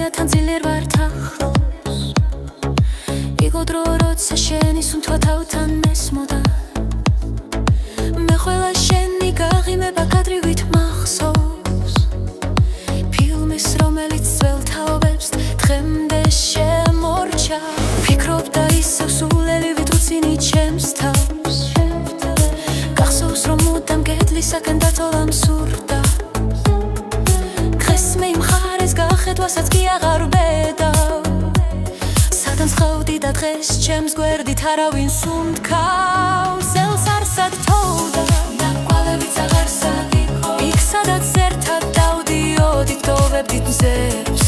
გზია თან ძლიერ ვარ ახლოს იყო დრო როცა შენი სუნთქვა თავთან მესმოდა მე ყველა შენი გაღიმება კადრივით მახსოვს ფილმის რომელიც ძველ თაობებს დღემდე შემორჩა ფიქრობდა ისევ სულელივით უცინი ჩემს თავს გახსოვს რომ მუდამ კედლისაკენ დაწოლა მსურდა დღეს მე იმ ხარეს გახედვასაც კი აღარ ვბედავ სადაც ხავდი და დღეს ჩემს გვერდით არავინ სუნთქავს ზელს არსად თოვდა და კვალევიც აღარ საგიყო იქ სადაც ერთად დავდიოდით დოვებდით მზებს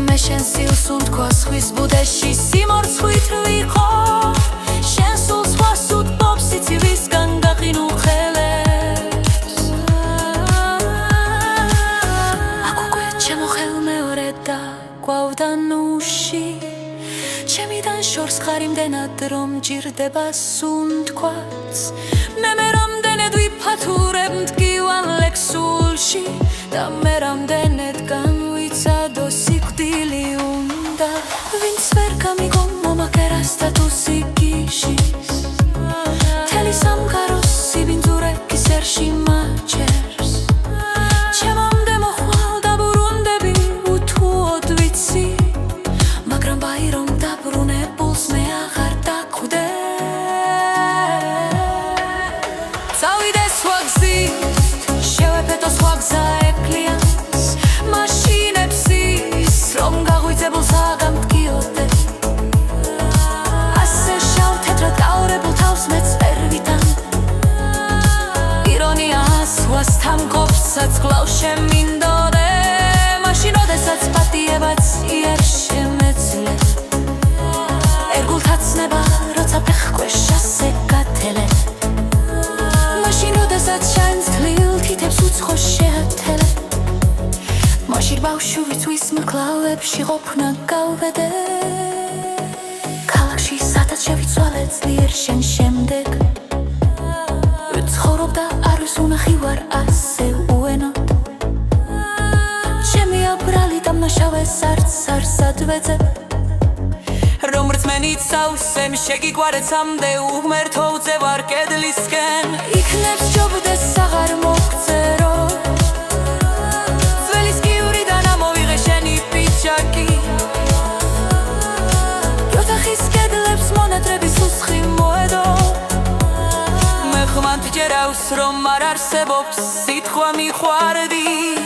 მე შენ სილს სუნთქვა სხვის ბუდეში სიმორცხვით ვიყო შენ სულ სხვას უტყობ სიცივისგან გაყინულ ხელებს აქ უკვე ჩემო ხელ მეორე და გვავდა ნუში ჩემიდან შორს ხარ იმდენად რომ ჯირდება სუნთქვაც მე რამდენად ვიფათურებ მტკივან ლექსულში და მე რამდენად განვიცადო სიკვდილი უნდა ვინც ვერ გამიგო მომაკერას და თუ სიგიშის მთელი სამყაროს სიბინძურეკის ერში მაჩერს ჩემამდე მოხვალ დაბრუნდები უთუოდ ვიცი მაგრამ ბაირომ დაბრუნებულს მე აღარ დაკვდე წავიდე სხვა გზით შევეფეთო სხვა გზა ეკლიანს მაშინებს ის რომ გაღვიძებულს აღამტკიოდე ასე შავ თეთრად გაორებულ თავს მეც ვერ ვიტან ირონიას სხვასთან მყოფსაც კლავს შემინდოდე მაშინ როდესაც პატიებაც იერ შემეძლე ერგულთაც ნება როცა ფეხქვეშაზე გათელე მაშინ როდესაც შენს თლილ თითებს უცხო შეათელე მაშინ ბავშვიც ვის მკლავებში ყოფნა გავვედე ქალაქში სადაც შევიცვალე ძლიერ შენ შემდეგ ვცხოვრობდა არ ვისუნახი ვარ ასე უენოდ ჩემი აბრალი დამნაშავეს არც არსად ვეძებ რომ რწმენით სავსემ შეგიგვარեցამდე უღმერთოუძე ვარ კედლისკენ იქნებს ჯობდეს აღარ მოგწერო ძველის გივრიდან ამოვიღე შენი პიჯაკი ოთახის კედლებს მონატრების უსხი მოედო მე ხმად ჯერავს რომ არ არსებობს სიტყვა მიყვარდი